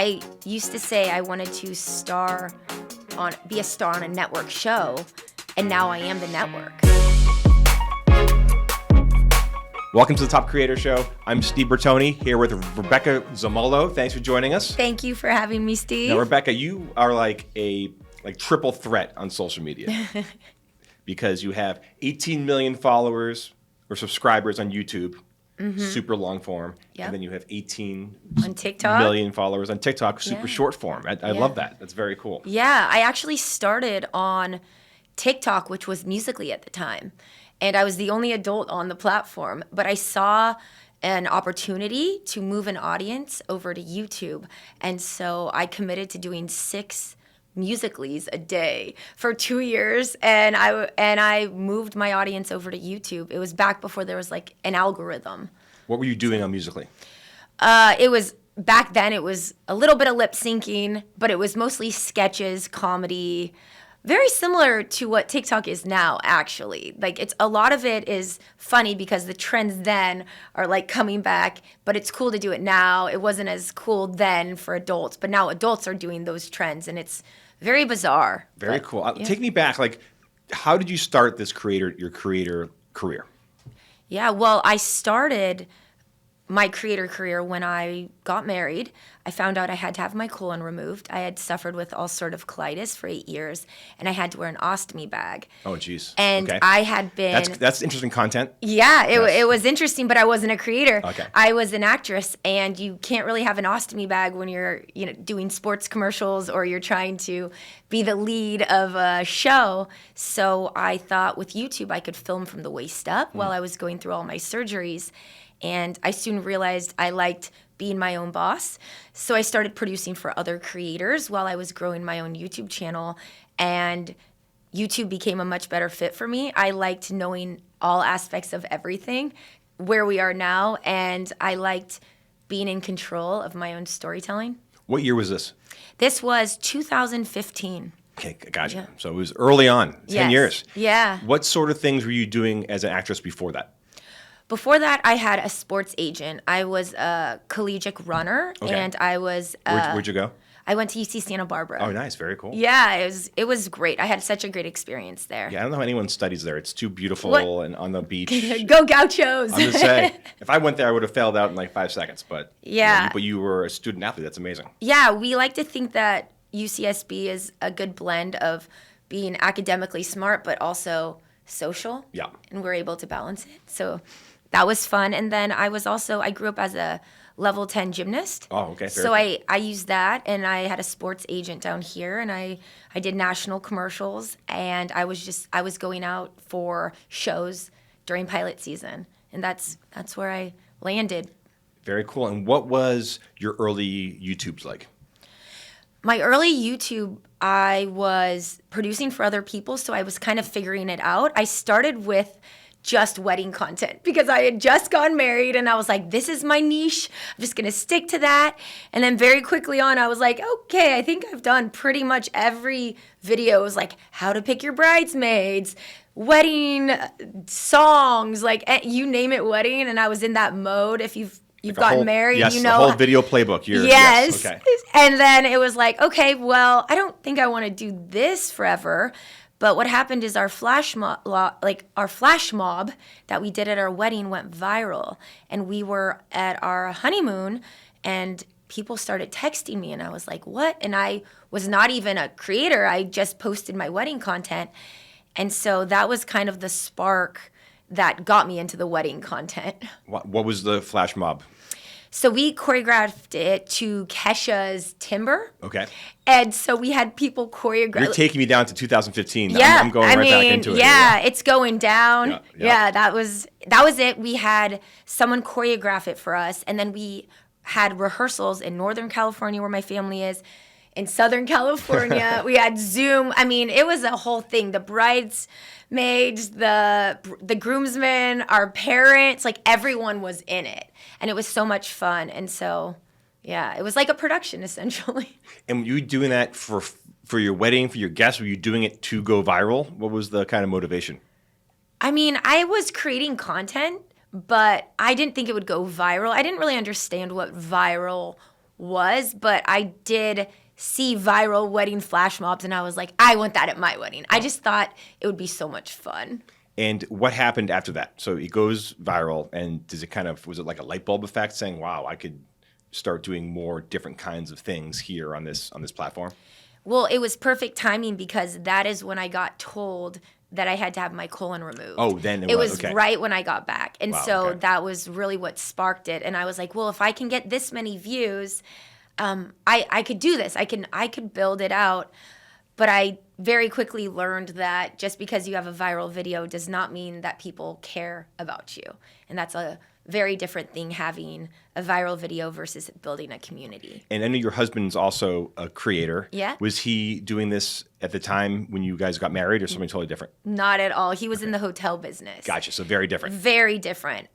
I used to say I wanted to be a star on a network show, and now I am the network. Welcome to the Top Creators Show. I'm Steve Bertoni here with Rebecca Zamolo. Thanks for joining us. Thank you for having me, Steve. Now, Rebecca, you are like a triple threat on social media because you have 18 million followers or subscribers on YouTube, super long form, and then you have 18 on TikTok, million followers on TikTok, super short form. I love that. That's very cool. Yeah, I actually started on TikTok, which was Musical.ly at the time. And I was the only adult on the platform, but I saw an opportunity to move an audience over to YouTube. And so I committed to doing 6 Musical.lys a day for 2 years, and I moved my audience over to YouTube. It was back before there was like an algorithm. What were you doing on Musical.ly? It was back then. It was a little bit of lip syncing, but it was mostly sketches, comedy. Very similar to what TikTok is now, actually. Like, it's a lot of it is funny because the trends then are like coming back, but it's cool to do it now. It wasn't as cool then for adults, but now adults are doing those trends, and it's very bizarre. Very cool. Take me back. Like, how did you start your creator career? Yeah, well, I started my creator career when I got married. I found out I had to have my colon removed. I had suffered with all sort of colitis for 8 years, and I had to wear an ostomy bag. Oh, geez. And okay. I had been... That's interesting content. Yeah, it was interesting, but I wasn't a creator. Okay. I was an actress, and you can't really have an ostomy bag when you're doing sports commercials or you're trying to be the lead of a show. So I thought with YouTube I could film from the waist up while I was going through all my surgeries. And I soon realized I liked being my own boss. So I started producing for other creators while I was growing my own YouTube channel. And YouTube became a much better fit for me. I liked knowing all aspects of everything, where we are now. And I liked being in control of my own storytelling. What year was this? This was 2015. Okay, gotcha. Yeah. So it was early on, 10 years. Yeah. What sort of things were you doing as an actress before that? Before that, I had a sports agent. I was a collegiate runner, and I was... Where'd you go? I went to UC Santa Barbara. Oh, nice. Very cool. Yeah, it was great. I had such a great experience there. Yeah, I don't know how anyone studies there. It's too beautiful and on the beach. Go Gauchos! I'm just saying, if I went there, I would have failed out in like 5 seconds. But yeah, but you were a student athlete. That's amazing. Yeah, we like to think that UCSB is a good blend of being academically smart, but also social. Yeah. And we're able to balance it. So... that was fun. And then I grew up as a level 10 gymnast. Oh, okay. So I used that, and I had a sports agent down here, and I did national commercials, and I was going out for shows during pilot season. And that's where I landed. Very cool. And what was your early YouTubes like? My early YouTube, I was producing for other people, so I was kind of figuring it out. I started with just wedding content because I had just gotten married, and I was like, this is my niche. I'm just going to stick to that. And then very quickly on, I was like, okay, I think I've done pretty much every video. It was like how to pick your bridesmaids, wedding songs, like you name it, wedding. And I was in that mode. If you've gotten married, yes, you know. the whole video playbook. Yes. Okay. And then it was like, okay, well, I don't think I want to do this forever. But what happened is our flash mob that we did at our wedding went viral. And we were at our honeymoon, and people started texting me, and I was like, what? And I was not even a creator. I just posted my wedding content. And so that was kind of the spark that got me into the wedding content. What was the flash mob? So we choreographed it to Kesha's Timber. Okay. And so we had people choreograph. You're taking me down to 2015. Yeah, I'm going right back into it. Yeah, it's going down. Yeah. Yeah, that was it. We had someone choreograph it for us, and then we had rehearsals in Northern California, where my family is. In Southern California, we had Zoom. I mean, it was a whole thing. The bridesmaids, the groomsmen, our parents, like everyone was in it. And it was so much fun. And so, yeah, it was like a production, essentially. And were you doing that for your wedding, for your guests? Were you doing it to go viral? What was the kind of motivation? I mean, I was creating content, but I didn't think it would go viral. I didn't really understand what viral was, but I did see viral wedding flash mobs, and I was like, I want that at my wedding. I just thought it would be so much fun. And what happened after that? So it goes viral, and was it like a light bulb effect saying, wow, I could start doing more different kinds of things here on this platform? Well, it was perfect timing because that is when I got told that I had to have my colon removed. Oh, then it was okay. right when I got back. And Wow, so okay. that was really what sparked it. And I was like, well, if I can get this many views, I could do this. I could build it out. But I very quickly learned that just because you have a viral video does not mean that people care about you. And that's a very different thing, having a viral video versus building a community. And I know your husband's also a creator. Yeah. Was he doing this at the time when you guys got married, or something totally different? Not at all. He was in the hotel business. Gotcha. So very different. Very different.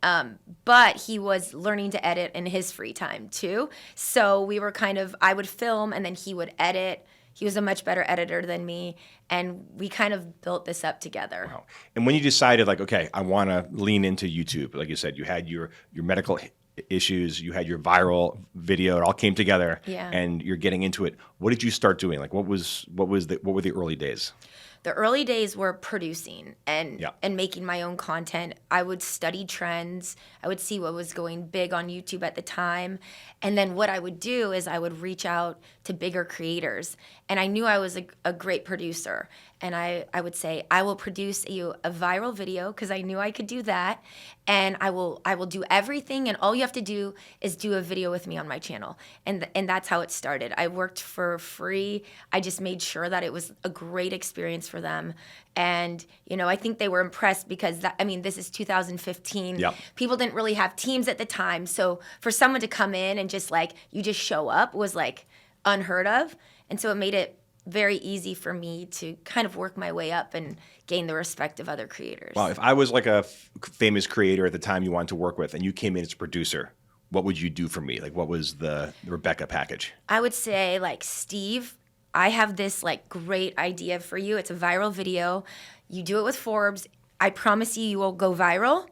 But he was learning to edit in his free time too. So we were I would film and then he would edit. He was a much better editor than me, and we kind of built this up together. Wow. And when you decided, like, okay, I want to lean into YouTube, like you said, you had your medical issues, you had your viral video, it all came together, Yeah. and you're getting into it. What did you start doing? Like, what were the early days? The early days were producing and Yeah. making my own content. I would study trends. I would see what was going big on YouTube at the time. And then what I would do is I would reach out to bigger creators. And I knew I was a great producer. And I would say, I will produce you a viral video because I knew I could do that. And I will do everything. And all you have to do is do a video with me on my channel. And that's how it started. I worked for free. I just made sure that it was a great experience for them. And, I think they were impressed because, this is 2015. Yep. People didn't really have teams at the time. So for someone to come in and just you just show up was unheard of. And so it made it very easy for me to kind of work my way up and gain the respect of other creators. Wow, if I was like a famous creator at the time you wanted to work with and you came in as a producer, what would you do for me? Like, what was the Rebecca package? I would say, Steve, I have this great idea for you. It's a viral video. You do it with Forbes. I promise you will go viral.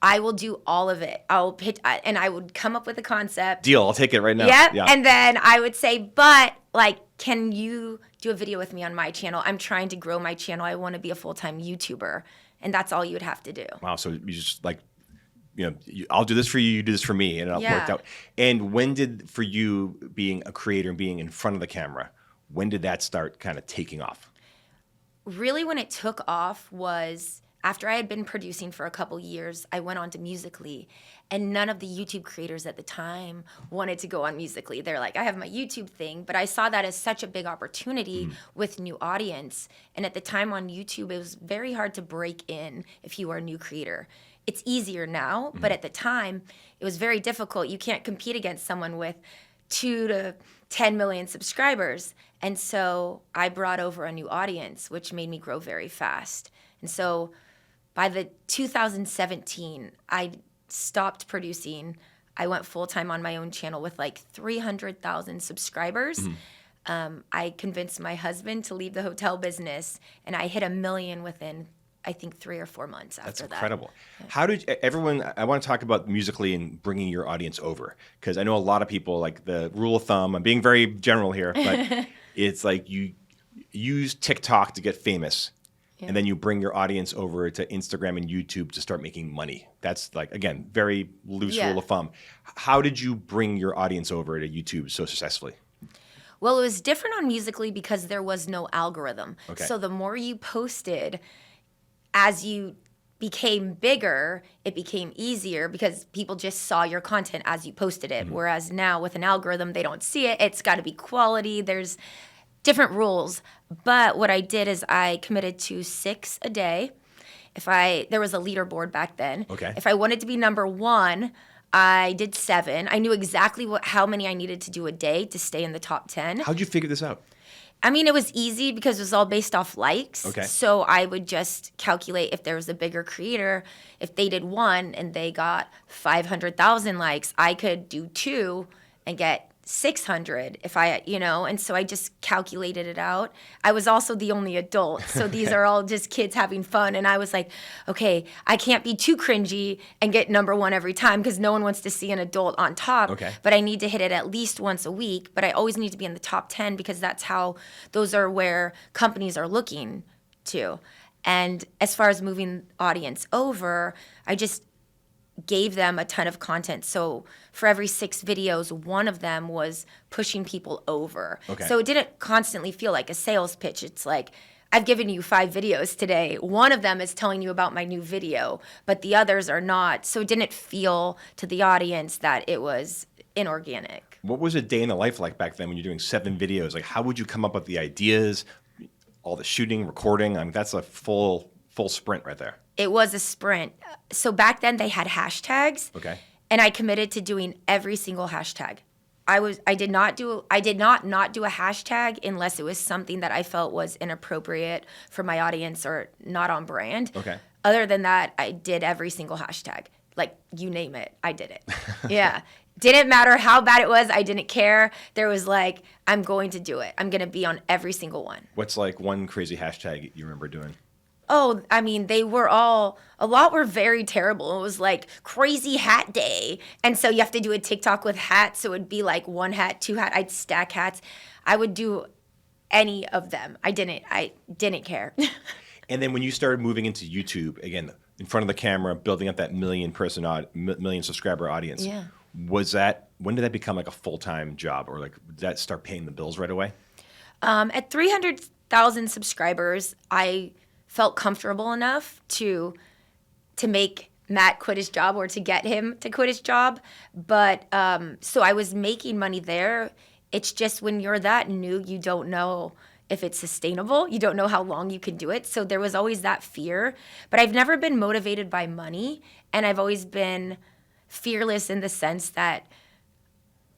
I will do all of it. I'll pitch, and I would come up with a concept. Deal, I'll take it right now. Yep. Yeah. And then I would say, but can you do a video with me on my channel? I'm trying to grow my channel. I want to be a full-time YouTuber. And that's all you would have to do. Wow, so you just I'll do this for you, you do this for me, and it Yeah. worked out. And when did, for you being a creator and being in front of the camera, when did that start kind of taking off? Really, when it took off was after I had been producing for a couple years. I went on to Musical.ly, and none of the YouTube creators at the time wanted to go on Musical.ly. They're like, I have my YouTube thing, but I saw that as such a big opportunity with new audience. And at the time on YouTube, it was very hard to break in if you were a new creator. It's easier now, but at the time, it was very difficult. You can't compete against someone with 2 to 10 million subscribers. And so I brought over a new audience, which made me grow very fast. And so by the 2017, I stopped producing. I went full-time on my own channel with 300,000 subscribers. I convinced my husband to leave the hotel business, and I hit 1 million within, I think, 3 or 4 months after that. That's incredible. How did everyone, I want to talk about Musical.ly and bringing your audience over, because I know a lot of people, like the rule of thumb, I'm being very general here, but it's like you use TikTok to get famous. Yeah. And then you bring your audience over to Instagram and YouTube to start making money. That's again, very loose rule of thumb. How did you bring your audience over to YouTube so successfully? Well, it was different on Musical.ly because there was no algorithm. Okay. So the more you posted, as you became bigger, it became easier because people just saw your content as you posted it. Whereas now with an algorithm, they don't see it. It's got to be quality. There's different rules. But what I did is I committed to 6 a day. There was a leaderboard back then. Okay. If I wanted to be number 1, I did 7. I knew exactly how many I needed to do a day to stay in the top 10. How'd you figure this out? It was easy because it was all based off likes. Okay. So I would just calculate if there was a bigger creator, if they did 1 and they got 500,000 likes, I could do 2 and get 600 if I, and so I just calculated it out. I was also the only adult. So these are all just kids having fun. And I was like, okay, I can't be too cringy and get number one every time because no one wants to see an adult on top. Okay. But I need to hit it at least once a week. But I always need to be in the top 10 because those are where companies are looking to. And as far as moving audience over, I just gave them a ton of content. So for every 6 videos, one of them was pushing people over. Okay. So it didn't constantly feel like a sales pitch. It's like, I've given you 5 videos today. One of them is telling you about my new video, but the others are not. So it didn't feel to the audience that it was inorganic. What was a day in the life like back then when you're doing 7 videos? Like, how would you come up with the ideas, all the shooting, recording? I mean, that's a full sprint right there. It was a sprint. So back then they had hashtags. Okay. And I committed to doing every single hashtag. I did not not do a hashtag unless it was something that I felt was inappropriate for my audience or not on brand. Okay. Other than that, I did every single hashtag. Like, you name it, I did it. Yeah. Didn't matter how bad it was. I didn't care. There was like, I'm going to do it. I'm going to be on every single one. What's like one crazy hashtag you remember doing? Oh, I mean, a lot were very terrible. It was like crazy hat day. And so you have to do a TikTok with hats. So it would be like 1 hat, 2 hat. I'd stack hats. I would do any of them. I didn't care. And then when you started moving into YouTube, again, in front of the camera, building up that million subscriber audience, Yeah. When did that become like a full-time job, or like did that start paying the bills right away? At 300,000 subscribers, I felt comfortable enough to make Matt quit his job or to get him to quit his job. But so I was making money there. It's just when you're that new, you don't know if it's sustainable. You don't know how long you can do it. So there was always that fear. But I've never been motivated by money. And I've always been fearless in the sense that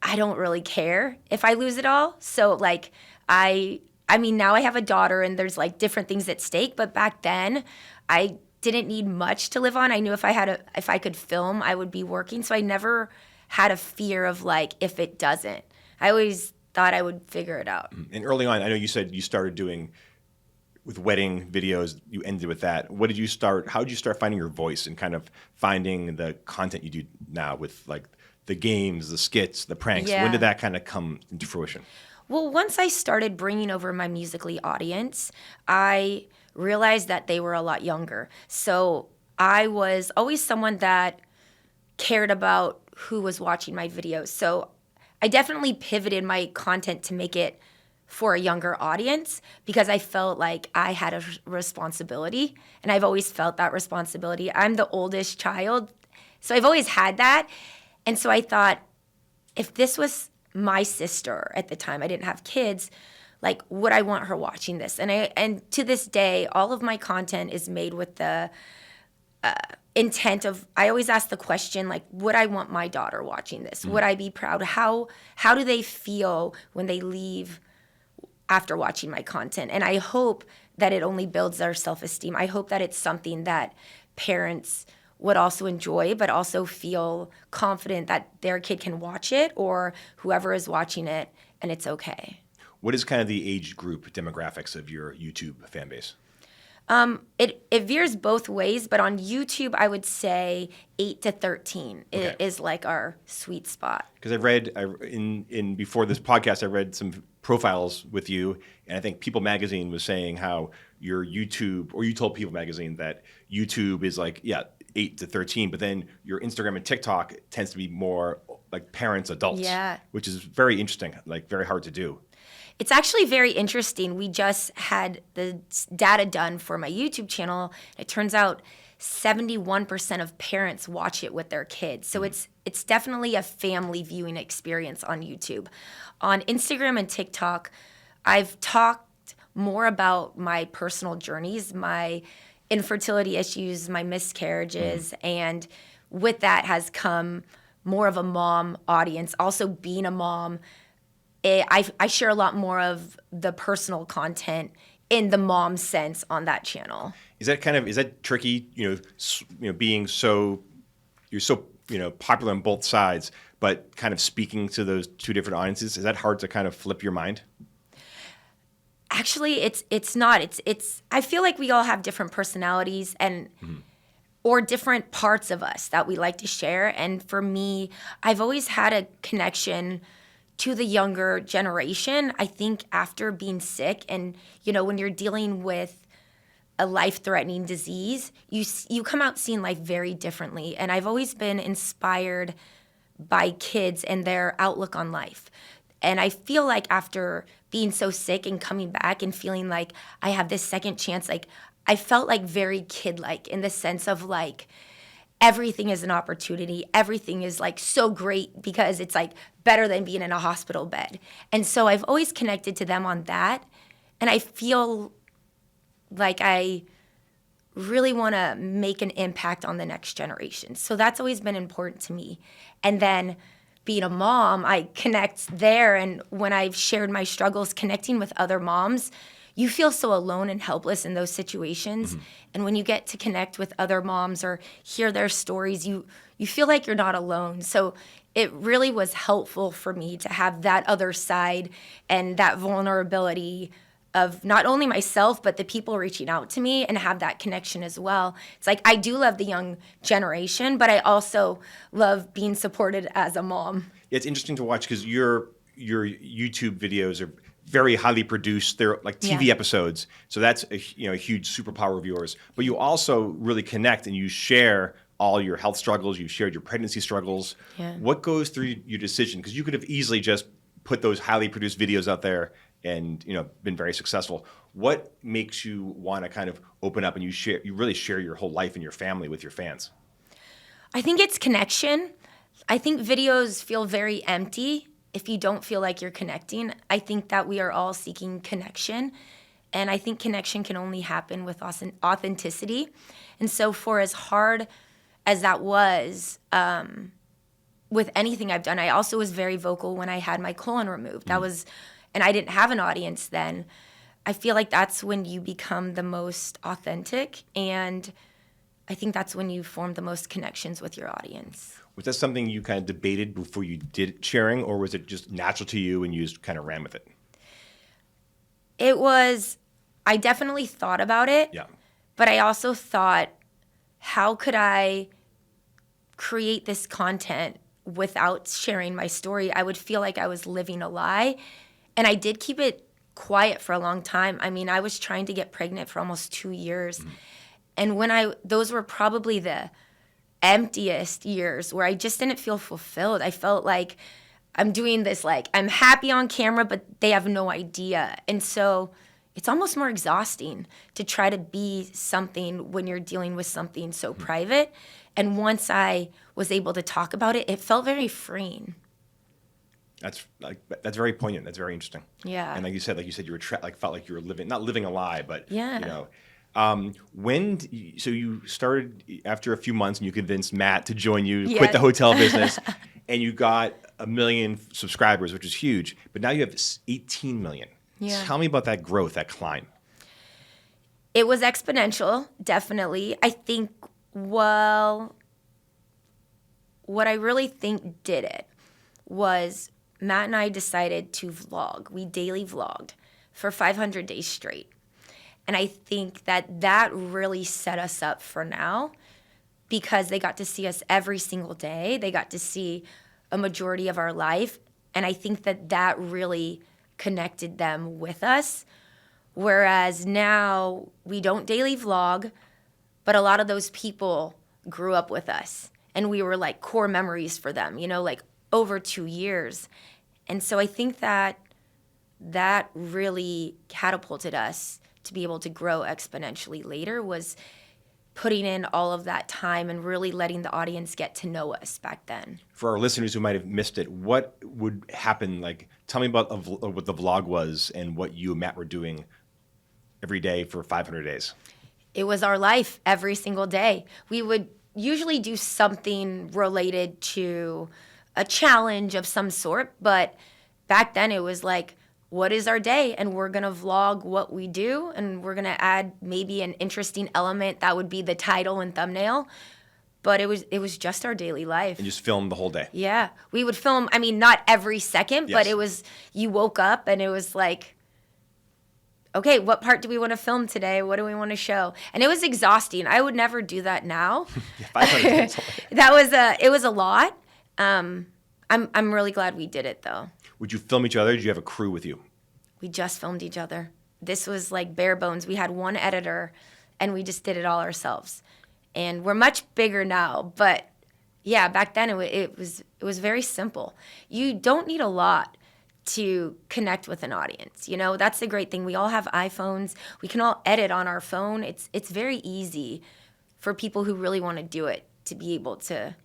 I don't really care if I lose it all. So like I mean, now I have a daughter and there's like different things at stake, but back then I didn't need much to live on. I knew if I could film, I would be working. So I never had a fear of like, if it doesn't. I always thought I would figure it out. And early on, I know you said you started doing with wedding videos, you ended with that. How did you start finding your voice and kind of finding the content you do now with like the games, the skits, the pranks? Yeah. When did that kind of come into fruition? Well, once I started bringing over my Musical.ly audience, I realized that they were a lot younger. So I was always someone that cared about who was watching my videos. So I definitely pivoted my content to make it for a younger audience because I felt like I had a responsibility, and I've always felt that responsibility. I'm the oldest child, so I've always had that. And so I thought, if this was my sister at the time, I didn't have kids, like, would I want her watching this? And to this day, all of my content is made with the intent of, I always ask the question, like, would I want my daughter watching this? Would I be proud? How do they feel when they leave after watching my content? And I hope that it only builds their self-esteem. I hope that it's something that parents would also enjoy, but also feel confident that their kid can watch it or whoever is watching it, and it's okay. What is kind of the age group demographics of your YouTube fan base? It veers both ways, but on YouTube, I would say 8 to 13 is like our sweet spot. Because in before this podcast, I read some profiles with you, and I think People Magazine was saying how your YouTube, or you told People Magazine that YouTube is like, 8 to 13, but then your Instagram and TikTok tends to be more like parents, adults, which is very interesting, like very hard to do. It's actually very interesting. We just had the data done for my YouTube channel. It turns out 71% of parents watch it with their kids. So it's definitely a family viewing experience on YouTube. On Instagram and TikTok, I've talked more about my personal journeys, my infertility issues, my miscarriages, and with that has come more of a mom audience. Also being a mom, I share a lot more of the personal content in the mom sense on that channel. Is that tricky? Being so, you're so popular on both sides, but kind of speaking to those two different audiences, is that hard to kind of flip your mind? Actually, it's not. It's I feel like we all have different personalities and or different parts of us that we like to share. And for me, I've always had a connection to the younger generation. I think after being sick and, when you're dealing with a life-threatening disease, you come out seeing life very differently. And I've always been inspired by kids and their outlook on life. And I feel like after being so sick and coming back and feeling like I have this second chance, like I felt like very kid-like in the sense of like everything is an opportunity. Everything is like so great because it's like better than being in a hospital bed. And so I've always connected to them on that. And I feel like I really want to make an impact on the next generation. So that's always been important to me. And then being a mom, I connect there. And when I've shared my struggles connecting with other moms, you feel so alone and helpless in those situations. And when you get to connect with other moms or hear their stories, you feel like you're not alone. So it really was helpful for me to have that other side and that vulnerability of not only myself, but the people reaching out to me and have that connection as well. It's like I do love the young generation, but I also love being supported as a mom. It's interesting to watch because your YouTube videos are very highly produced. They're like TV episodes. So that's a huge superpower of yours. But you also really connect and you share all your health struggles. You've shared your pregnancy struggles. Yeah. What goes through your decision? Because you could have easily just put those highly produced videos out there and been very successful. What makes you want to kind of open up and you really share your whole life and your family with your fans? I think it's connection. I think videos feel very empty if you don't feel like you're connecting. I think that we are all seeking connection, and I think connection can only happen with authenticity. And so for as hard as that was, with anything I've done, I also was very vocal when I had my colon removed. And I didn't have an audience then. I feel like that's when you become the most authentic, and I think that's when you form the most connections with your audience. Was that something you kind of debated before you did sharing, or was it just natural to you and you just kind of ran with it? It was, I definitely thought about it, but I also thought, how could I create this content without sharing my story? I would feel like I was living a lie. And I did keep it quiet for a long time. I mean, I was trying to get pregnant for almost 2 years. And those were probably the emptiest years where I just didn't feel fulfilled. I felt like I'm doing this, like I'm happy on camera, but they have no idea. And so it's almost more exhausting to try to be something when you're dealing with something so private. And once I was able to talk about it, it felt very freeing. That's very poignant. That's very interesting. Yeah. And like you said, you were felt like you were not living a lie, but Yeah. So you started after a few months, and you convinced Matt to join you, quit the hotel business, and you got 1 million subscribers, which is huge. But now you have 18 million. Yeah. Tell me about that growth, that climb. It was exponential, definitely. I think, what I really think did it was Matt and I decided to vlog. We daily vlogged for 500 days straight. And I think that really set us up for now because they got to see us every single day. They got to see a majority of our life. And I think that really connected them with us. Whereas now we don't daily vlog, but a lot of those people grew up with us. And we were like core memories for them, like over 2 years. And so I think that really catapulted us to be able to grow exponentially later, was putting in all of that time and really letting the audience get to know us back then. For our listeners who might have missed it, what would happen? Like, tell me about what the vlog was and what you and Matt were doing every day for 500 days. It was our life every single day. We would usually do something related to a challenge of some sort, but back then it was like, what is our day? And we're gonna vlog what we do, and we're gonna add maybe an interesting element that would be the title and thumbnail. but it was just our daily life. And just film the whole day. Yeah. We would film, I mean, not every second, but Yes. it was, you woke up and it was like, okay, what part do we want to film today? What do we want to show? And it was exhausting. I would never do that now. Yeah, 500 days. It was a lot. I'm really glad we did it though. Would you film each other? Did you have a crew with you? We just filmed each other. This was like bare bones. We had one editor and we just did it all ourselves. And we're much bigger now, but yeah, back then it was very simple. You don't need a lot to connect with an audience. You know, that's the great thing. We all have iPhones. We can all edit on our phone. It's very easy for people who really want to do it to be able to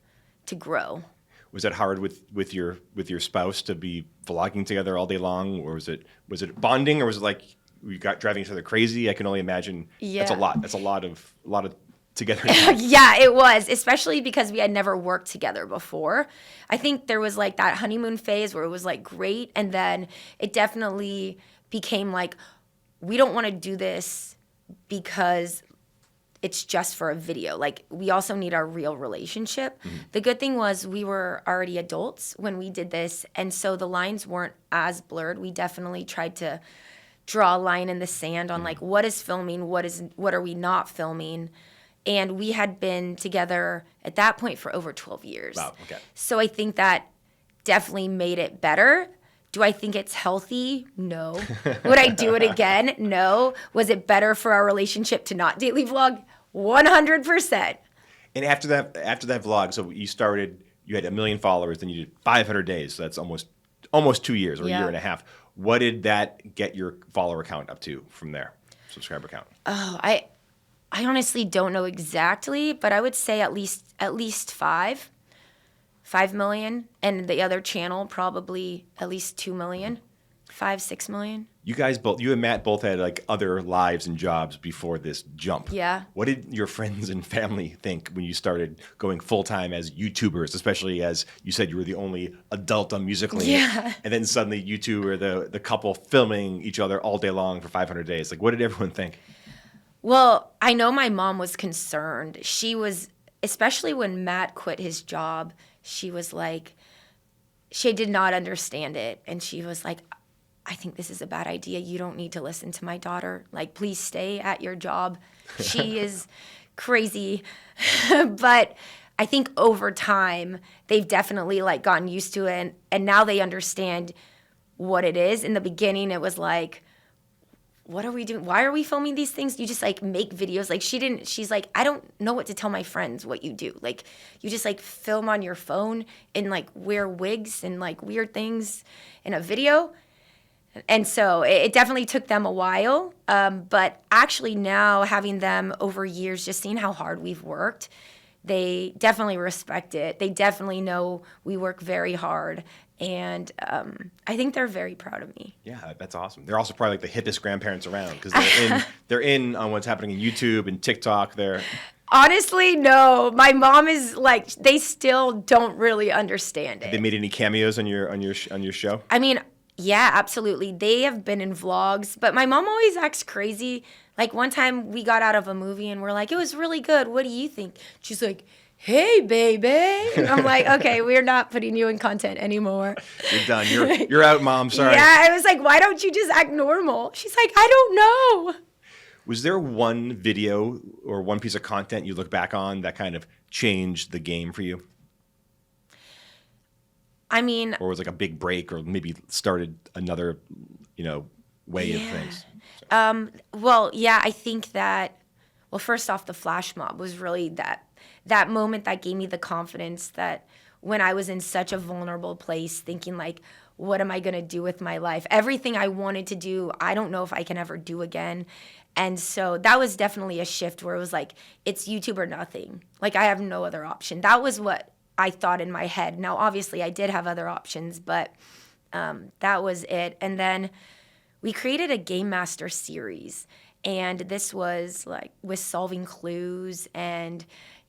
grow. Was it hard with your spouse to be vlogging together all day long, or was it bonding, or was it like you got driving each other crazy? I can only imagine. Yeah. That's a lot of together. Yeah, it was, especially because we had never worked together before. I think there was like that honeymoon phase where it was like great, and then it definitely became like, we don't want to do this because it's just for a video. Like, we also need our real relationship. Mm-hmm. The good thing was we were already adults when we did this, and so the lines weren't as blurred. We definitely tried to draw a line in the sand on like, what is filming, what are we not filming. And we had been together at that point for over 12 years. Wow, okay. So I think that definitely made it better. Do I think it's healthy? No. Would I do it again? No. Was it better for our relationship to not daily vlog? 100%. And after that vlog, so you had 1 million followers, then you did 500 days. So that's almost 2 years or a year and a half. What did that get your follower count up to from there, subscriber count? Oh, I honestly don't know exactly, but I would say at least 5 million, and the other channel probably at least 2 million, 5-6 million. You and Matt both had like other lives and jobs before this jump. Yeah. What did your friends and family think when you started going full time as YouTubers, especially as you said you were the only adult on Musical.ly? Yeah. And then suddenly you two were the couple filming each other all day long for 500 days. Like, what did everyone think? Well, I know my mom was concerned. She was, especially when Matt quit his job, she was like, she did not understand it. And she was like, I think this is a bad idea. You don't need to listen to my daughter. Like, please stay at your job. She is crazy. But I think over time, they've definitely like gotten used to it. And now they understand what it is. In the beginning, it was like, what are we doing? Why are we filming these things? You just like make videos. Like she's like, I don't know what to tell my friends what you do. Like, you just like film on your phone and like wear wigs and like weird things in a video. And so it definitely took them a while. But actually now, having them over years, just seeing how hard we've worked, they definitely respect it. They definitely know we work very hard. And I think they're very proud of me. Yeah, that's awesome. They're also probably like the hippest grandparents around because they're in on what's happening in YouTube and TikTok. Honestly, no. My mom is like, they still don't really understand it. Have they made any cameos on your show? I mean, yeah, absolutely. They have been in vlogs, but my mom always acts crazy. Like, one time we got out of a movie and we're like, it was really good. What do you think? She's like, hey, baby. And I'm like, okay, we're not putting you in content anymore. You're done. You're out, Mom. Sorry. Yeah, I was like, why don't you just act normal? She's like, I don't know. Was there one video or one piece of content you look back on that kind of changed the game for you? I mean, or was like a big break, or maybe started another, way of things. Well, yeah, I think that. Well, first off, the flash mob was really that moment that gave me the confidence that when I was in such a vulnerable place, thinking like, what am I gonna do with my life? Everything I wanted to do, I don't know if I can ever do again. And so that was definitely a shift where it was like, it's YouTube or nothing. Like, I have no other option. That was what I thought in my head. Now, obviously, I did have other options, but that was it. And then we created a Game Master series, and this was like with solving clues, and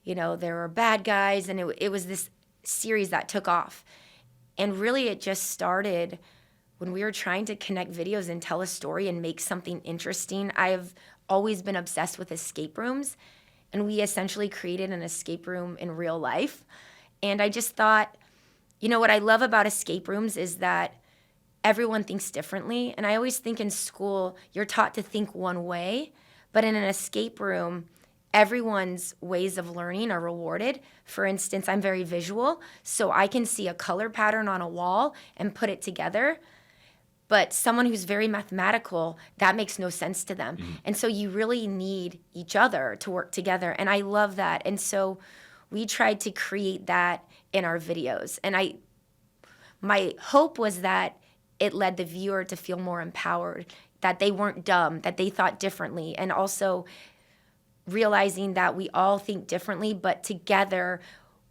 there were bad guys, and it was this series that took off. And really, it just started when we were trying to connect videos and tell a story and make something interesting. I've always been obsessed with escape rooms. and we essentially created an escape room in real life. And I just thought, what I love about escape rooms is that everyone thinks differently. And I always think in school, you're taught to think one way, but in an escape room, everyone's ways of learning are rewarded. For instance, I'm very visual, so I can see a color pattern on a wall and put it together. But someone who's very mathematical, that makes no sense to them. Mm-hmm. And so you really need each other to work together. And I love that. And so we tried to create that in our videos. And my hope was that it led the viewer to feel more empowered, that they weren't dumb, that they thought differently, and also realizing that we all think differently, but together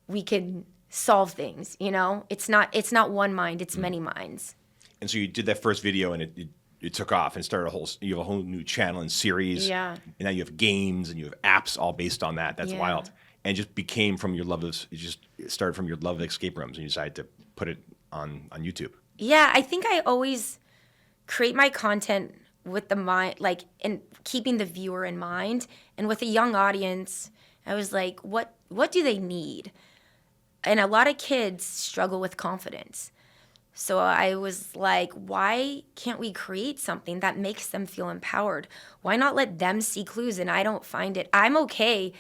we can solve things. It's not one mind, it's many minds. And so you did that first video, and it took off and started you have a whole new channel and series. Yeah. And now you have games and you have apps all based on that. That's wild. And it just became it started from your love of escape rooms, and you decided to put it on YouTube. Yeah, I think I always create my content with the mind, in keeping the viewer in mind. And with a young audience, I was like, what do they need? And a lot of kids struggle with confidence. So I was like, why can't we create something that makes them feel empowered? Why not let them see clues? And I don't find it, I'm okay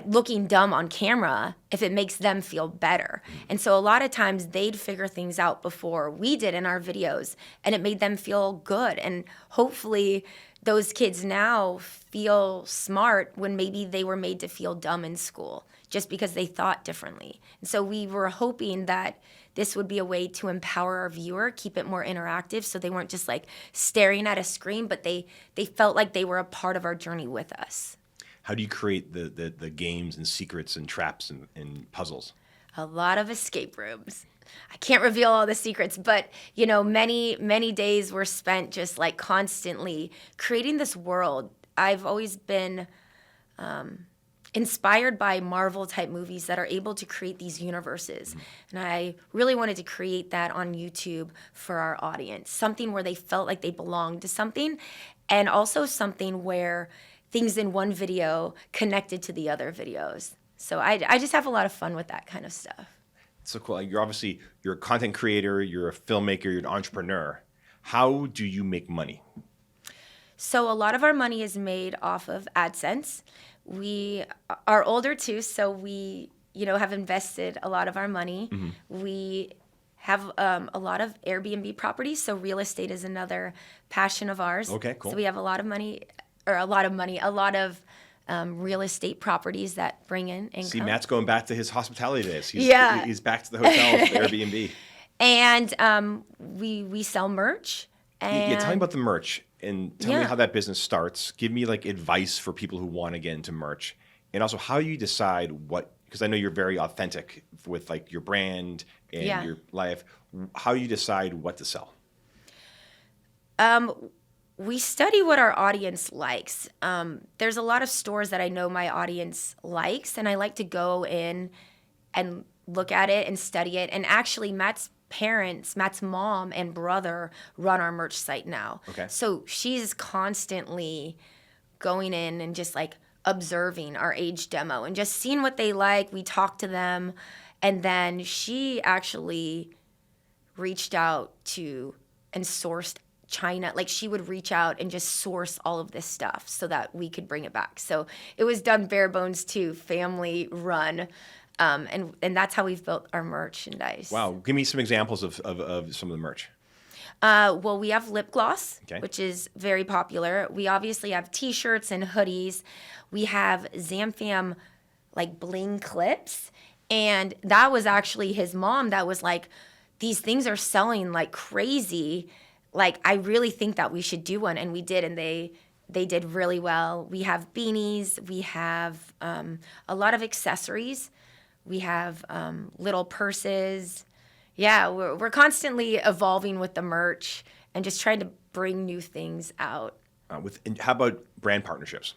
looking dumb on camera if it makes them feel better. And so a lot of times they'd figure things out before we did in our videos, and it made them feel good. And hopefully those kids now feel smart when maybe they were made to feel dumb in school just because they thought differently. And so we were hoping that this would be a way to empower our viewer, keep it more interactive, so they weren't just staring at a screen, but they felt like they were a part of our journey with us. How do you create the games and secrets and traps and puzzles? A lot of escape rooms. I can't reveal all the secrets, but many days were spent just constantly creating this world. I've always been inspired by Marvel type movies that are able to create these universes. And I really wanted to create that on YouTube for our audience, something where they felt like they belonged to something, and also something where things in one video connected to the other videos. So I just have a lot of fun with that kind of stuff. So cool. You're a content creator, you're a filmmaker, you're an entrepreneur. How do you make money? So a lot of our money is made off of AdSense. We are older too, so we have invested a lot of our money. Mm-hmm. We have a lot of Airbnb properties, so real estate is another passion of ours. Okay, cool. So we have a lot of real estate properties that bring in income. See, Matt's going back to his hospitality days. He's back to the hotels, the Airbnb. And we sell merch. And tell me about the merch, and tell me how that business starts. Give me advice for people who want to get into merch, and also how you decide because I know you're very authentic with your brand and your life. How you decide what to sell? We study what our audience likes. There's a lot of stores that I know my audience likes, and I like to go in and look at it and study it. And actually, Matt's mom and brother run our merch site now. Okay. So she's constantly going in and just observing our age demo and just seeing what they like. We talk to them, and then she actually reached out to and sourced China. She would reach out and just source all of this stuff so that we could bring it back. So it was done bare bones too, family run. And that's how we've built our merchandise. Wow. Give me some examples of some of the merch. Well, we have lip gloss, okay, which is very popular. We obviously have T-shirts and hoodies. We have Zamfam bling clips. And that was actually his mom that was these things are selling like crazy. I really think that we should do one. And we did, and they did really well. We have beanies. We have a lot of accessories. We have little purses. Yeah, we're constantly evolving with the merch and just trying to bring new things out. And how about brand partnerships?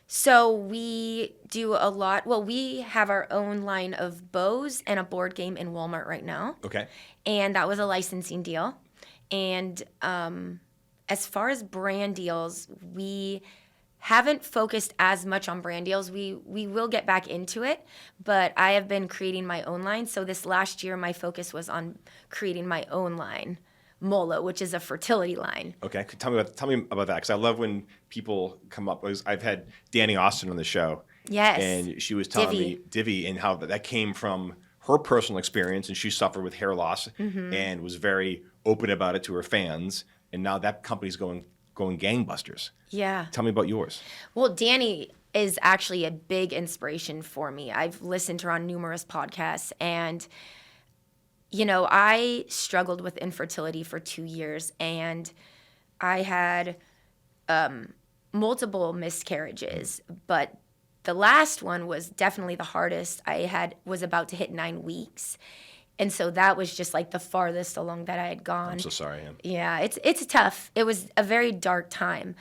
So we do a lot. Well, we have our own line of bows and a board game in Walmart right now. Okay. And that was a licensing deal. And as far as brand deals, we haven't focused as much on brand deals. We will get back into it, but I have been creating my own line. So this last year, my focus was on creating my own line, Molo, which is a fertility line. Okay, tell me about that, because I love when people come up. I've had Danny Austin on the show. Yes. And she was telling me Divvy and how that came from her personal experience, and she suffered with hair loss and was very open about it to her fans. And now that company's going gangbusters. Yeah. Tell me about yours. Well, Danny is actually a big inspiration for me. I've listened to her on numerous podcasts, and I struggled with infertility for 2 years, and I had multiple miscarriages, but the last one was definitely the hardest. Was about to hit 9 weeks. And so that was just like the farthest along that I had gone. I'm so sorry. Yeah, it's tough. It was a very dark time.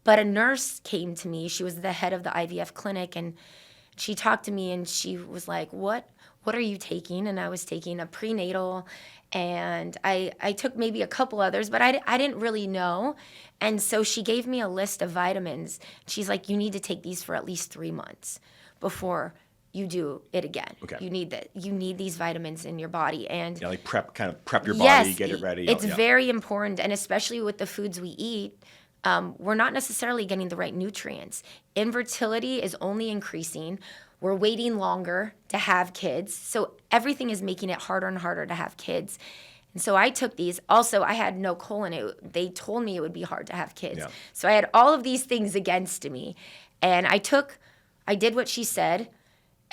But a nurse came to me. She was the head of the IVF clinic, and she talked to me, and she was like, what are you taking? And I was taking a prenatal, and I took maybe a couple others, but I didn't really know. And so she gave me a list of vitamins. She's like, you need to take these for at least 3 months before you do it again. Okay. You need these vitamins in your body. And Yeah, like prep your body, yes, get it ready. It's very important, and especially with the foods we eat, we're not necessarily getting the right nutrients. Infertility is only increasing. We're waiting longer to have kids. So everything is making it harder and harder to have kids. And so I took these. Also, I had no colon. They told me it would be hard to have kids. Yeah. So I had all of these things against me. And I did what she said.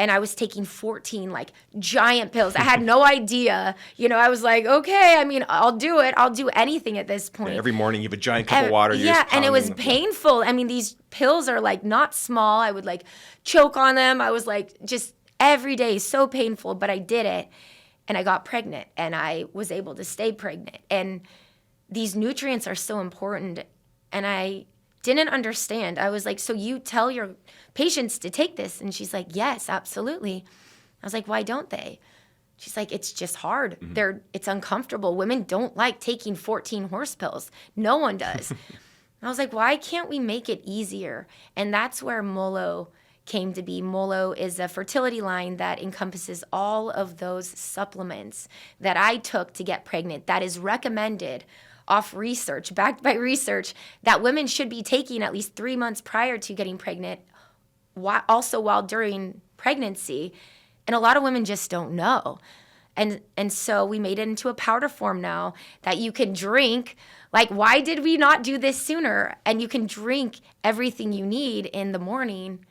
And I was taking 14 like giant pills. I had no idea. I was like, okay, I mean, I'll do it. I'll do anything at this point. Yeah, every morning you have a giant cup of water. Yeah, and it was painful. I mean, these pills are like not small. I would like choke on them. I was like just every day so painful, but I did it. And I got pregnant, and I was able to stay pregnant. And these nutrients are so important. And I didn't understand. I was like, so you tell your patients to take this? And she's like, yes, absolutely. I was like, why don't they? She's like, it's just hard. It's uncomfortable. Women don't like taking 14 horse pills. No one does. I was like, why can't we make it easier? And that's where Molo came to be. Molo is a fertility line that encompasses all of those supplements that I took to get pregnant, that is recommended off research, backed by research, that women should be taking at least 3 months prior to getting pregnant, also while during pregnancy. And a lot of women just don't know. And so we made it into a powder form now that you can drink. Like, why did we not do this sooner? And you can drink everything you need in the morning,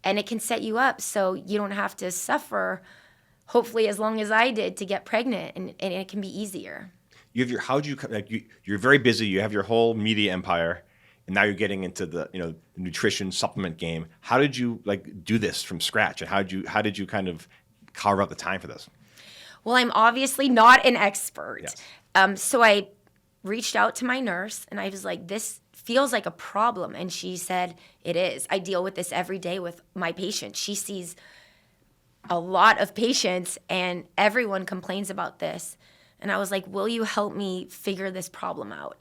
and it can set you up so you don't have to suffer, hopefully as long as I did, to get pregnant, and it can be easier. You have you're very busy. You have your whole media empire, and now you're getting into the nutrition supplement game. How did you do this from scratch, and how did you kind of carve out the time for this? Well, I'm obviously not an expert. Yes. So I reached out to my nurse, and I was like, this feels like a problem. And she said, it is. I deal with this every day with my patients. She sees a lot of patients, and everyone complains about this. And I was like, will you help me figure this problem out?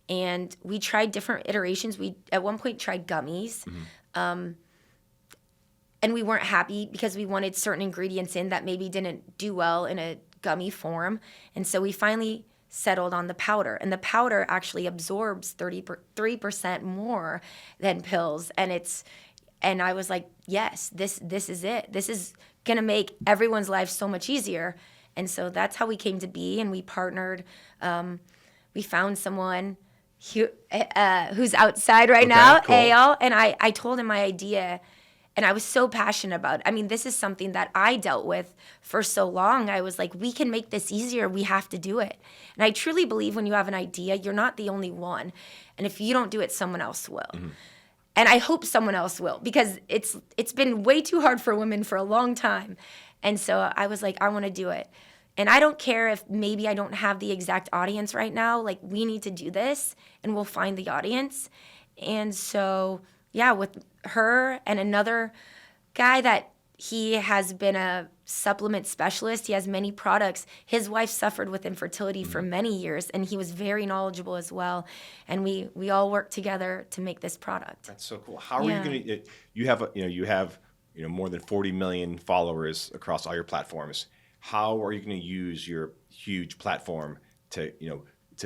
And we tried different iterations. We, at one point, tried gummies. And we weren't happy because we wanted certain ingredients in that maybe didn't do well in a gummy form. And so we finally settled on the powder. And the powder actually absorbs 33% more than pills. And I was like, yes, this is it. This is going to make everyone's life so much easier. And so that's how we came to be, and we partnered. We found someone who's outside right now, cool. Eyal, and I told him my idea, and I was so passionate about it. I mean, this is something that I dealt with for so long. I was like, we can make this easier. We have to do it. And I truly believe when you have an idea, you're not the only one. And if you don't do it, someone else will. And I hope someone else will, because it's been way too hard for women for a long time. And so I was like, I want to do it. And I don't care if maybe I don't have the exact audience right now. Like, we need to do this, and we'll find the audience. And so, yeah, with her and another guy that he has been a supplement specialist. He has many products. His wife suffered with infertility for many years, and he was very knowledgeable as well. And we all work together to make this product. That's so cool. How are you going to? You have more than 40 million followers across all your platforms. How are you going to use your huge platform to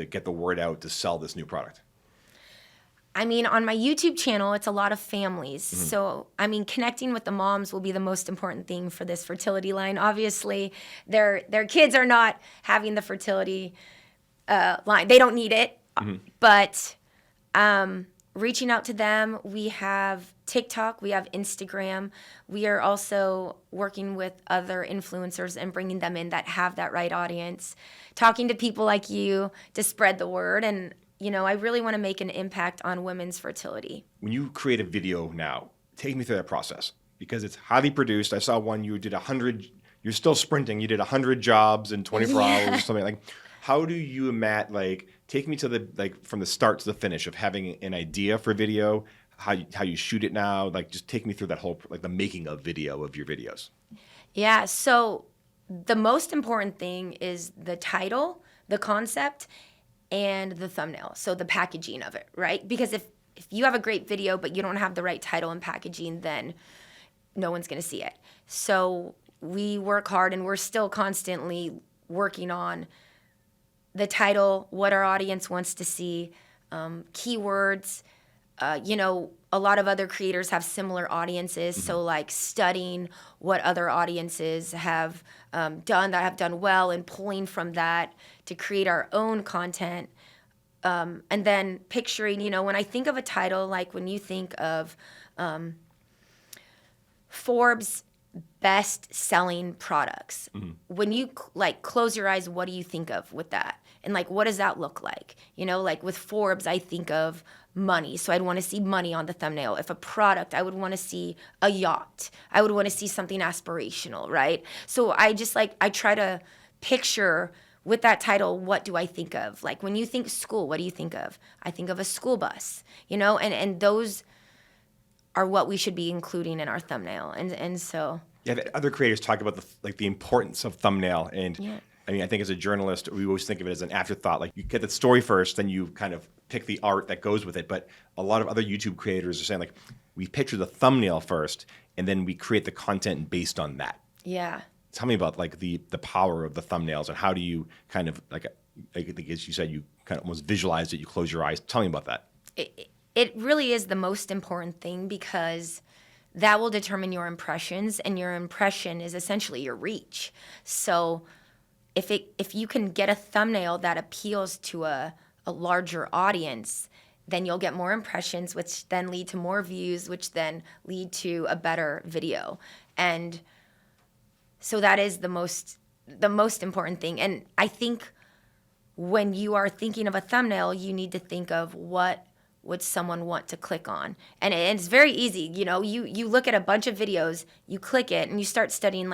get the word out to sell this new product? I mean, on my YouTube channel, it's a lot of families. So, I mean, connecting with the moms will be the most important thing for this fertility line. Obviously, their kids are not having the fertility line. They don't need it. But reaching out to them, we have TikTok, we have Instagram. We are also working with other influencers and bringing them in that have that right audience, talking to people like you to spread the word. And I really want to make an impact on women's fertility. When you create a video now, take me through that process because it's highly produced. I saw one you did 100. You're still sprinting. You did 100 jobs in 24 hours or something like. How do you, Matt, take me to from the start to the finish of having an idea for video, how you shoot it now, just take me through that whole the making of video of your videos. Yeah. So the most important thing is the title, the concept, and the thumbnail, so the packaging of it, right? Because if you have a great video but you don't have the right title and packaging, then no one's going to see it. So we work hard, and we're still constantly working on the title, what our audience wants to see, keywords. A lot of other creators have similar audiences, so studying what other audiences have done that have done well and pulling from that to create our own content. And then picturing, when I think of a title, when you think of Forbes best-selling products, when you close your eyes, what do you think of with that? And what does that look like? With Forbes, I think of money. So I'd want to see money on the thumbnail. If a product, I would want to see a yacht. I would want to see something aspirational, right? So I just I try to picture with that title, what do I think of? When you think school, what do you think of? I think of a school bus, and those are what we should be including in our thumbnail. And so. Yeah, other creators talk about the importance of thumbnail. And I mean, I think as a journalist, we always think of it as an afterthought. You get the story first, then you kind of pick the art that goes with it. But a lot of other YouTube creators are saying we picture the thumbnail first, and then we create the content based on that. Yeah. Tell me about the power of the thumbnails and how do you kind of I think as you said, you kind of almost visualize it, you close your eyes. Tell me about that. It really is the most important thing because that will determine your impressions, and your impression is essentially your reach. So if you can get a thumbnail that appeals to a larger audience, then you'll get more impressions, which then lead to more views, which then lead to a better video. And so that is the most important thing. And I think when you are thinking of a thumbnail, you need to think of what would someone want to click on. And it's very easy. You look at a bunch of videos, you click it, and you start studying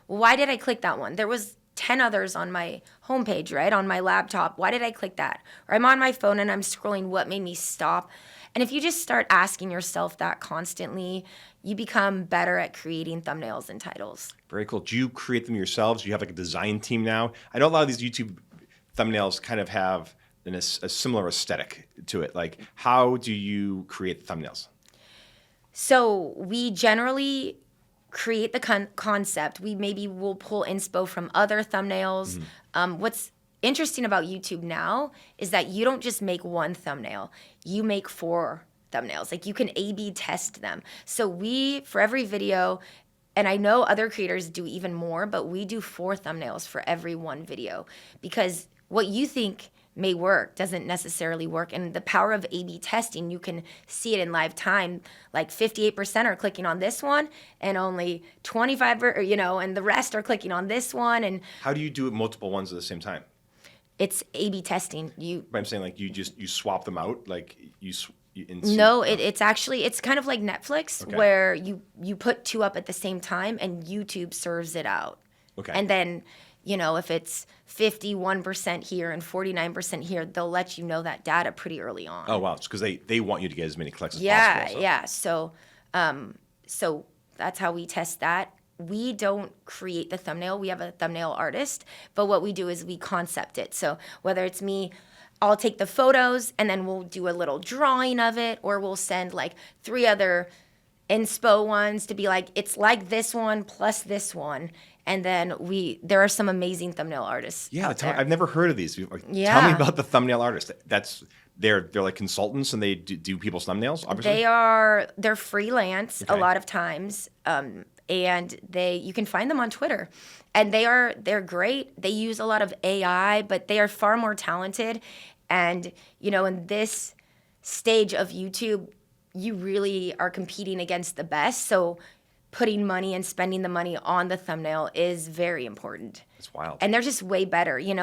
why did I click that one? There was 10 others on my homepage, right, on my laptop. Why did I click that? Or I'm on my phone and I'm scrolling, what made me stop? And if you just start asking yourself that constantly, you become better at creating thumbnails and titles. Very cool. Do you create them yourselves? Do you have a design team now? I know a lot of these YouTube thumbnails kind of have a similar aesthetic to it. How do you create the thumbnails? So we generally create the concept. We maybe will pull inspo from other thumbnails. What's interesting about YouTube now is that you don't just make one thumbnail. You make 4 thumbnails. You can A/B test them. So for every video, and I know other creators do even more, but we do 4 thumbnails for every one video because what you think may work doesn't necessarily work. And the power of A/B testing, you can see it in live time. 58% are clicking on this one, and only 25, and the rest are clicking on this one. And how do you do it multiple ones at the same time? It's A/B testing. But I'm saying you swap them out, No, it's kind of like Netflix, okay, where you put 2 up at the same time, and YouTube serves it out. Okay. And then if it's 51% here and 49% here, they'll let you know that data pretty early on. Oh, wow. It's because they want you to get as many clicks as possible. Yeah. So that's how we test that. we don't create the thumbnail. We have a thumbnail artist, but what we do is we concept it. So whether it's me, I'll take the photos and then we'll do a little drawing of it, or we'll send like 3 other inspo ones to be like, it's like this one plus this one. And then there are some amazing thumbnail artists. Yeah, there. I've never heard of these. Tell Yeah. me about the thumbnail artist. They're like consultants and they do people's thumbnails, obviously? They're freelance a lot of times. And you can find them on Twitter. And they're great. They use a lot of AI, but they are far more talented. And, in this stage of YouTube, you really are competing against the best. So putting money and spending the money on the thumbnail is very important. It's wild. And they're just way better. You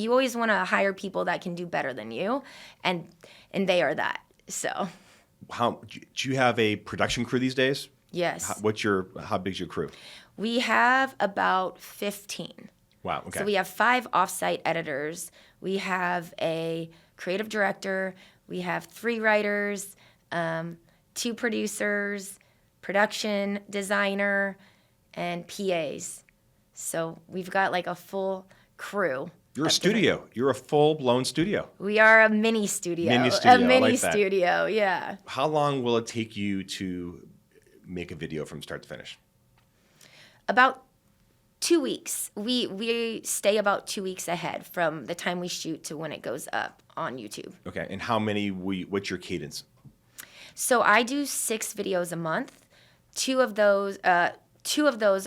always want to hire people that can do better than you, and they are that. So. Do you have a production crew these days? Yes. How big's your crew? We have about 15. Wow. Okay. So we have 5 offsite editors. We have a creative director. We have 3 writers, 2 producers, production designer, and PAs. So we've got like a full crew. You're a studio. You're a full-blown studio. We are a mini studio. Mini studio. A mini I like that. studio, yeah. How long will it take you to make a video from start to finish? About 2 weeks. We stay about 2 weeks ahead from the time we shoot to when it goes up on YouTube. Okay. And what's your cadence? So I do 6 videos a month. Two of those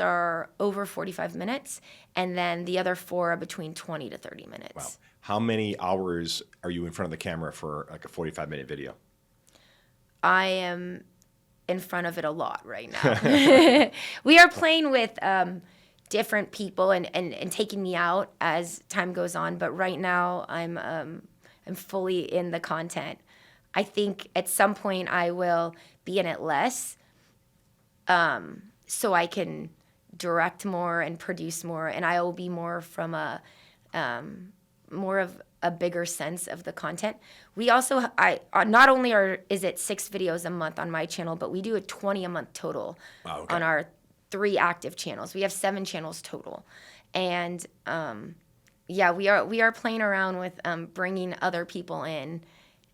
are over 45 minutes, and then the other 4 are between 20 to 30 minutes. Wow. How many hours are you in front of the camera for like a 45-minute video? I am in front of it a lot right now. We are playing with different people and taking me out as time goes on, but right now I'm fully in the content. I think at some point I will be in it less, so I can direct more and produce more, and I will be more from more of a bigger sense of the content. We also, not only is it 6 videos a month on my channel, but we do a 20 a month total on our 3 active channels. We have 7 channels total, and we are playing around with bringing other people in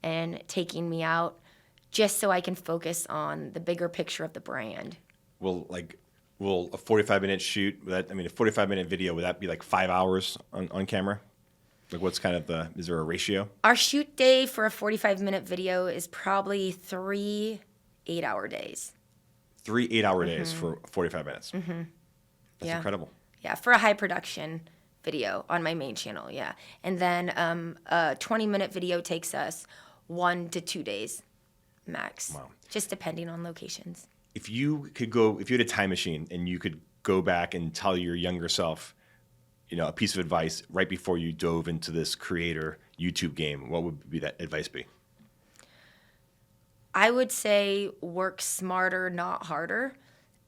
and taking me out, just so I can focus on the bigger picture of the brand. Will a 45-minute shoot, a 45-minute video, would that be like 5 hours on camera? Like what's kind of is there a ratio? Our shoot day for a 45-minute video is probably 3 8-hour days. 3 8-hour days for 45 minutes. Mm-hmm. That's incredible. Yeah, for a high production video on my main channel, yeah. And then a 20-minute video takes us 1 to 2 days max. Wow. Just depending on locations. If you had a time machine and you could go back and tell your younger self, a piece of advice right before you dove into this creator YouTube game, what would that advice be? I would say work smarter, not harder.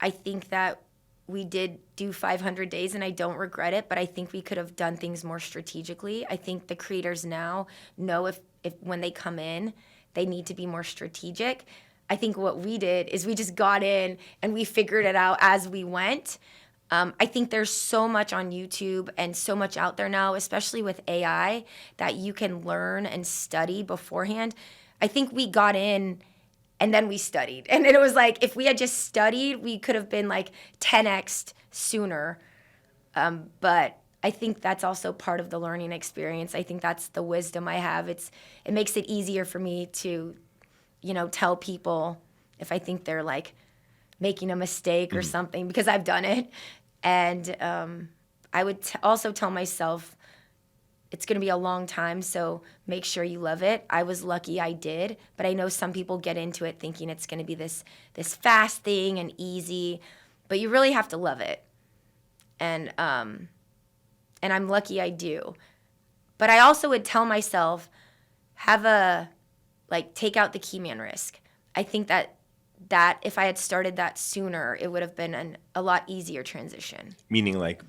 I think that we did do 500 days and I don't regret it, but I think we could have done things more strategically. I think the creators now know if when they come in, they need to be more strategic. I think what we did is we just got in and we figured it out as we went. I think there's so much on YouTube and so much out there now, especially with AI, that you can learn and study beforehand. I think we got in and then we studied. And it was like, if we had just studied, we could have been like 10x sooner. But I think that's also part of the learning experience. I think that's the wisdom I have. It makes it easier for me to, tell people if I think they're like making a mistake or something, because I've done it. And I would also tell myself it's going to be a long time, so make sure you love it. I was lucky I did, but I know some people get into it thinking it's going to be this fast thing and easy, but you really have to love it. And I'm lucky I do. But I also would tell myself, take out the key man risk. I think that if I had started that sooner, it would have been a lot easier transition. Meaning like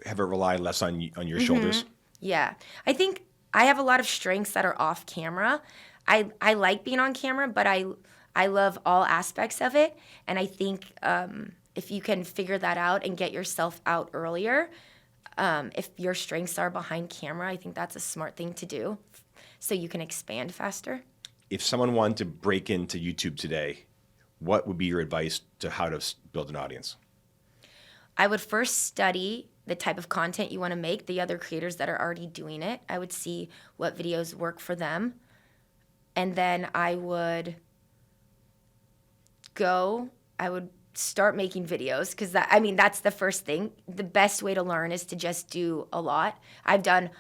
have it rely less on your shoulders? Yeah. I think I have a lot of strengths that are off camera. I like being on camera, but I love all aspects of it. And I think if you can figure that out and get yourself out earlier, if your strengths are behind camera, I think that's a smart thing to do so you can expand faster. If someone wanted to break into YouTube today, what would be your advice to how to build an audience? I would first study the type of content you want to make, the other creators that are already doing it. I would see what videos work for them. And then I would start making videos because that's the first thing. The best way to learn is to just do a lot. I've done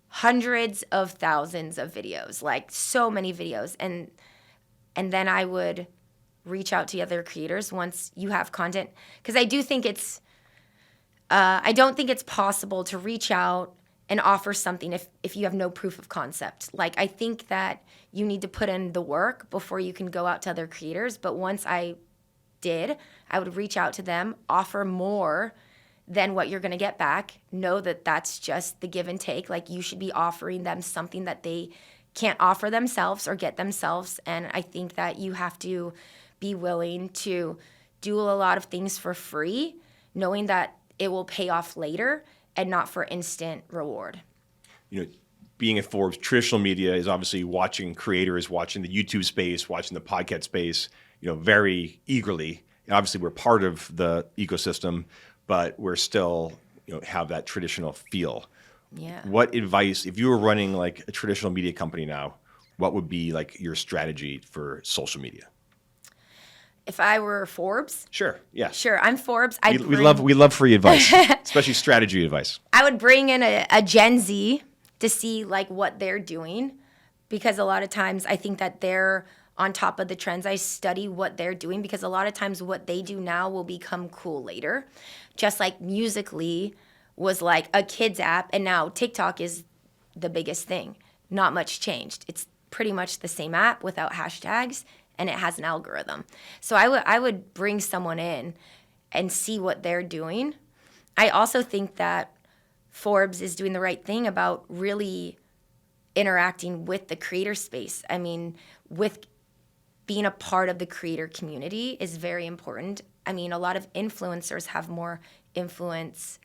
hundreds of thousands of videos, like so many videos. And then I would reach out to other creators once you have content. Because I do think I don't think it's possible to reach out and offer something if you have no proof of concept. Like, I think that you need to put in the work before you can go out to other creators. But once I would reach out to them, offer more than what you're going to get back. Know that that's just the give and take. Like, you should be offering them something that they can't offer themselves or get themselves. And I think that you have to be willing to do a lot of things for free, knowing that it will pay off later and not for instant reward. Being at Forbes, traditional media is obviously watching creators, watching the YouTube space, watching the podcast space, very eagerly. And obviously, we're part of the ecosystem, but we're still, have that traditional feel. Yeah. What advice, if you were running like a traditional media company now, what would be like your strategy for social media? If I were Forbes? Sure. Yeah. Sure. I'm Forbes. We love free advice, especially strategy advice. I would bring in a Gen Z to see like what they're doing, because a lot of times I think that they're on top of the trends. I study what they're doing because a lot of times what they do now will become cool later. Just like Musical.ly was like a kids app, and now TikTok is the biggest thing. Not much changed. It's pretty much the same app without hashtags, and it has an algorithm. So I would bring someone in and see what they're doing. I also think that Forbes is doing the right thing about really interacting with the creator space. I mean, with being a part of the creator community is very important. I mean, a lot of influencers have more influence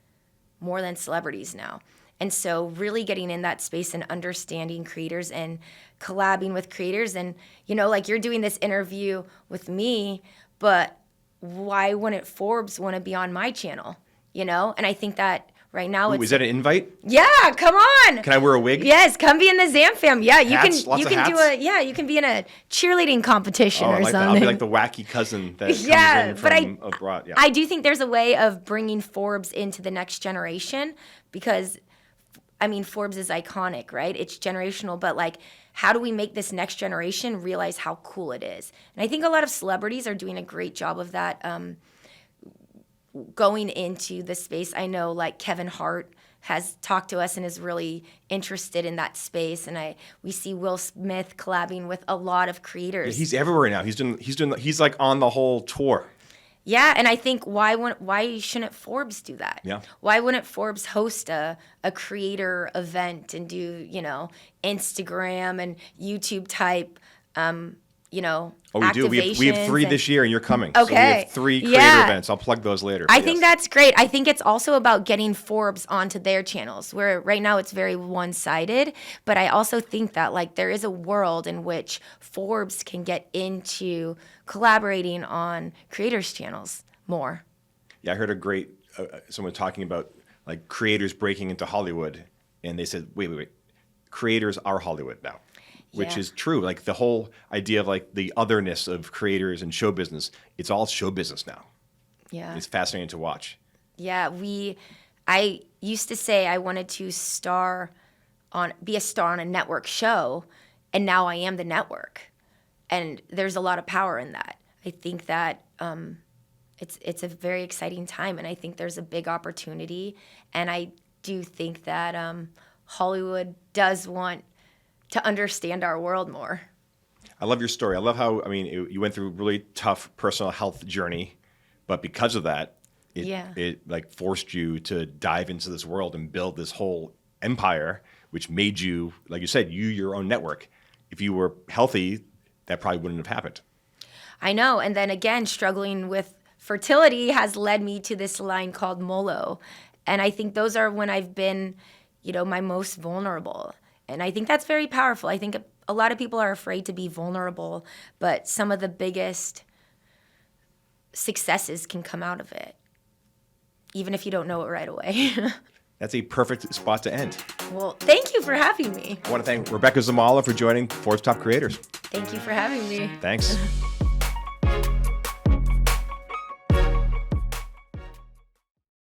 more than celebrities now. And so really getting in that space and understanding creators and collabing with creators. And, like you're doing this interview with me, but why wouldn't Forbes want to be on my channel? And I think that right now is that an invite? Yeah, come on. Can I wear a wig? Yes, come be in the Zam fam. Yeah, Hats, you can you can be in a cheerleading competition or something. That. I'll be like the wacky cousin that comes in from abroad. Yeah. I do think there's a way of bringing Forbes into the next generation because Forbes is iconic, right? It's generational, but like, how do we make this next generation realize how cool it is? And I think a lot of celebrities are doing a great job of that. Going into the space, I know like Kevin Hart has talked to us and is really interested in that space, and we see Will Smith collabing with a lot of creators. Yeah, he's everywhere now. He's like on the whole tour. Yeah, and I think why shouldn't Forbes do that? Yeah. Why wouldn't Forbes host a creator event and do Instagram and YouTube type we do. We have 3 this year, and you're coming. Okay. So we have 3 creator events. I'll plug those later. I think that's great. I think it's also about getting Forbes onto their channels, where right now it's very one-sided. But I also think that like there is a world in which Forbes can get into collaborating on creators' channels more. Yeah, I heard a great someone talking about like creators breaking into Hollywood, and they said, wait, creators are Hollywood now. Which is true. Like the whole idea of like the otherness of creators and show business, it's all show business now. Yeah. It's fascinating to watch. Yeah, I used to say I wanted to be a star on a network show, and now I am the network. And there's a lot of power in that. I think that it's a very exciting time, and I think there's a big opportunity. And I do think that Hollywood does want to understand our world more. I love your story. I love how, you went through a really tough personal health journey, but because of that, it like forced you to dive into this world and build this whole empire, which made you, like you said, your own network. If you were healthy, that probably wouldn't have happened. I know. And then again, struggling with fertility has led me to this line called Molo. And I think those are when I've been, my most vulnerable. And I think that's very powerful. I think a lot of people are afraid to be vulnerable, but some of the biggest successes can come out of it, even if you don't know it right away. That's a perfect spot to end. Well, thank you for having me. I want to thank Rebecca Zamolo for joining Forbes Top Creators. Thank you for having me. Thanks.